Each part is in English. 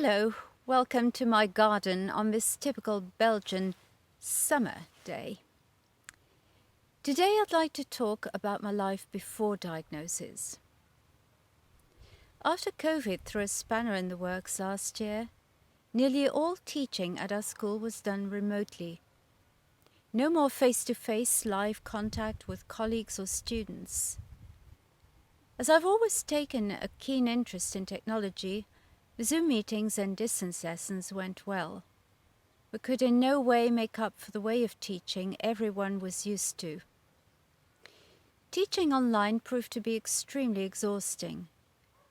Hello, welcome to my garden on this typical Belgian summer day. Today I'd like to talk about my life before diagnosis. After COVID threw a spanner in the works last year, nearly all teaching at our school was done remotely. No more face-to-face live contact with colleagues or students. As I've always taken a keen interest in technology, the Zoom meetings and distance lessons went well, but could in no way make up for the way of teaching everyone was used to. Teaching online proved to be extremely exhausting,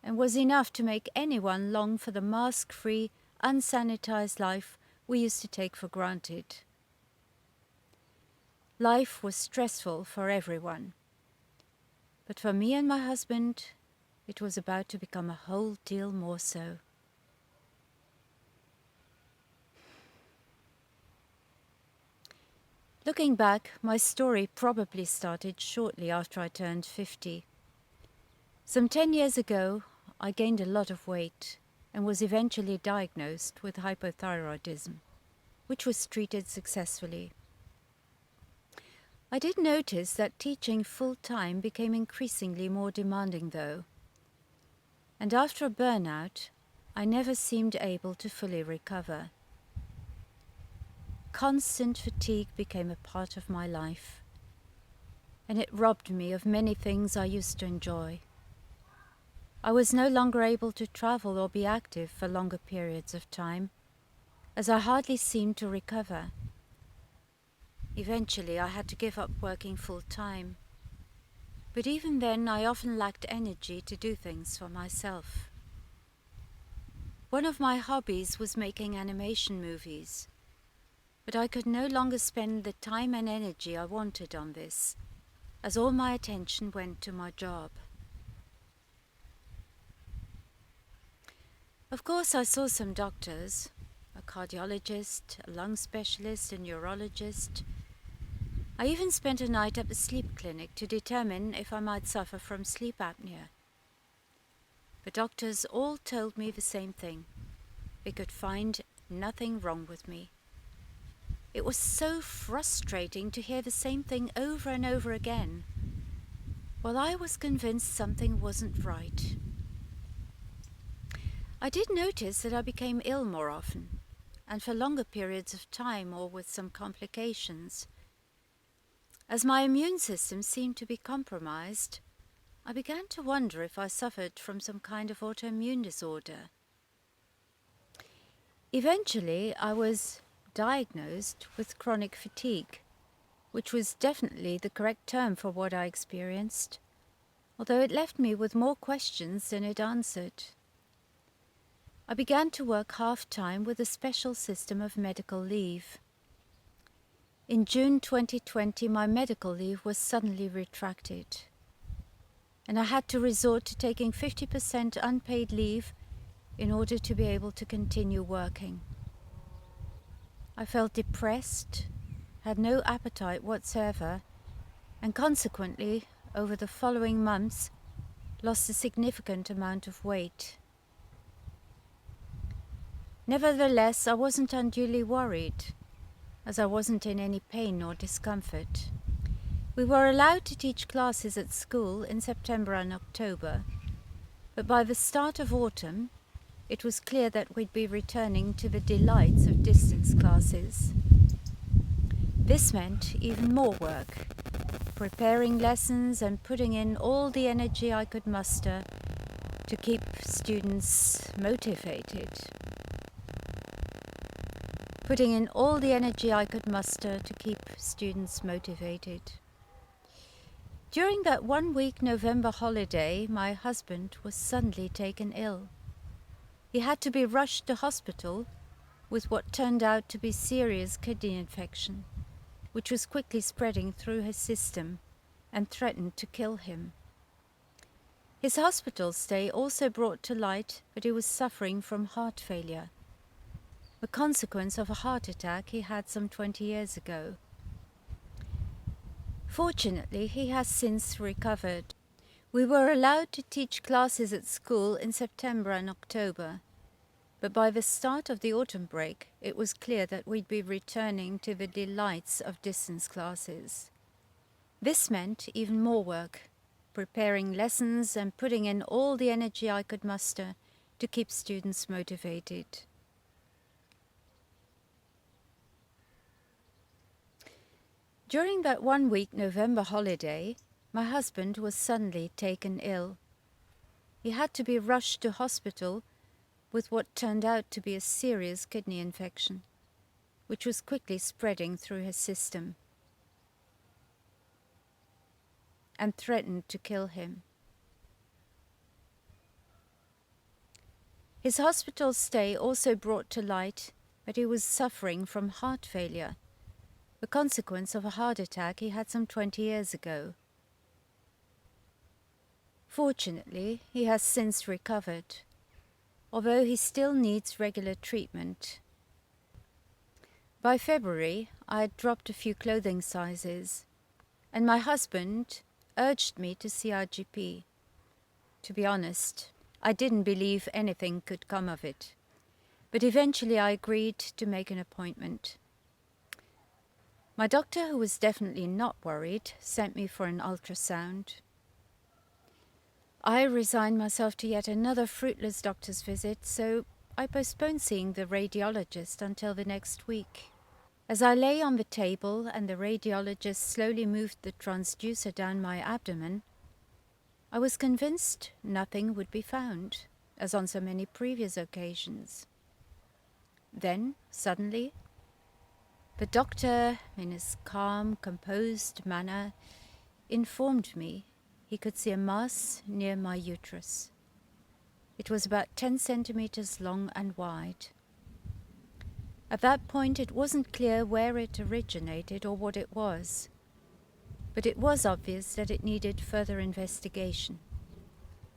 and was enough to make anyone long for the mask-free, unsanitized life we used to take for granted. Life was stressful for everyone, but for me and my husband, it was about to become a whole deal more so. Looking back, my story probably started shortly after I turned 50. Some 10 years ago, I gained a lot of weight and was eventually diagnosed with hypothyroidism, which was treated successfully. I did notice that teaching full-time became increasingly more demanding though, and after a burnout, I never seemed able to fully recover. Constant fatigue became a part of my life, and it robbed me of many things I used to enjoy. I was no longer able to travel or be active for longer periods of time, as I hardly seemed to recover. Eventually, I had to give up working full-time, but even then I often lacked energy to do things for myself. One of my hobbies was making animation movies, but I could no longer spend the time and energy I wanted on this, as all my attention went to my job. Of course, I saw some doctors, a cardiologist, a lung specialist, a neurologist. I even spent a night at the sleep clinic to determine if I might suffer from sleep apnea. The doctors all told me the same thing. They could find nothing wrong with me. It was so frustrating to hear the same thing over and over again, while I was convinced something wasn't right. I did notice that I became ill more often, and for longer periods of time or with some complications. As my immune system seemed to be compromised, I began to wonder if I suffered from some kind of autoimmune disorder. Eventually, I was diagnosed with chronic fatigue, which was definitely the correct term for what I experienced, although it left me with more questions than it answered. I began to work half-time with a special system of medical leave. In June 2020, my medical leave was suddenly retracted, and I had to resort to taking 50% unpaid leave in order to be able to continue working. I felt depressed, had no appetite whatsoever, and consequently, over the following months, lost a significant amount of weight. Nevertheless, I wasn't unduly worried, as I wasn't in any pain or discomfort. We were allowed to teach classes at school in September and October, but by the start of autumn, it was clear that we'd be returning to the delights of distance classes. This meant even more work, preparing lessons and putting in all the energy I could muster to keep students motivated. During that one-week November holiday, my husband was suddenly taken ill. He had to be rushed to hospital with what turned out to be serious kidney infection, which was quickly spreading through his system and threatened to kill him. His hospital stay also brought to light that he was suffering from heart failure, the consequence of a heart attack he had some 20 years ago. Fortunately, he has since recovered. We were allowed to teach classes at school in September and October, But by the start of the autumn break, it was clear that we'd be returning to the delights of distance classes. This meant even more work, preparing lessons and putting in all the energy I could muster to keep students motivated. During that 1 week November holiday, my husband was suddenly taken ill. He had to be rushed to hospital with what turned out to be a serious kidney infection, which was quickly spreading through his system and threatened to kill him. His hospital stay also brought to light that he was suffering from heart failure, the consequence of a heart attack he had some 20 years ago. Fortunately, he has since recovered, although he still needs regular treatment. By February, I had dropped a few clothing sizes, and my husband urged me to see our GP. To be honest, I didn't believe anything could come of it, but eventually I agreed to make an appointment. My doctor, who was definitely not worried, sent me for an ultrasound. I resigned myself to yet another fruitless doctor's visit, so I postponed seeing the radiologist until the next week. As I lay on the table and the radiologist slowly moved the transducer down my abdomen, I was convinced nothing would be found, as on so many previous occasions. Then, suddenly, the doctor, in his calm, composed manner, informed me he could see a mass near my uterus. It was about 10 centimeters long and wide. At that point, it wasn't clear where it originated or what it was, but it was obvious that it needed further investigation,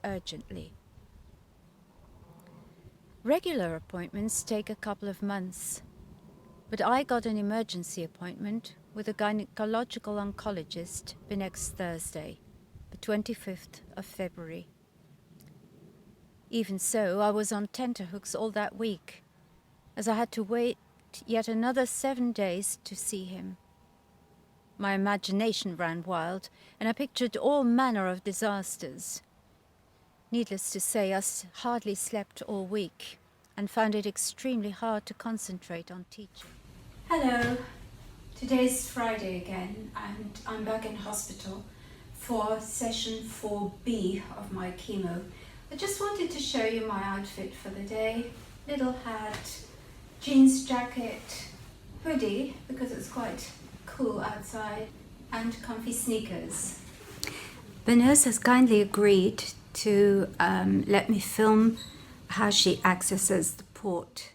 urgently. Regular appointments take a couple of months, but I got an emergency appointment with a gynecological oncologist the next Thursday, the 25th of February. Even so, I was on tenterhooks all that week, as I had to wait yet another 7 days to see him. My imagination ran wild, and I pictured all manner of disasters. Needless to say, I hardly slept all week and found it extremely hard to concentrate on teaching. Hello, today's Friday again, and I'm back in hospital for session 4B of my chemo. I just wanted to show you my outfit for the day. Little hat, jeans jacket, hoodie because it's quite cool outside, and comfy sneakers. The nurse has kindly agreed to let me film how she accesses the port.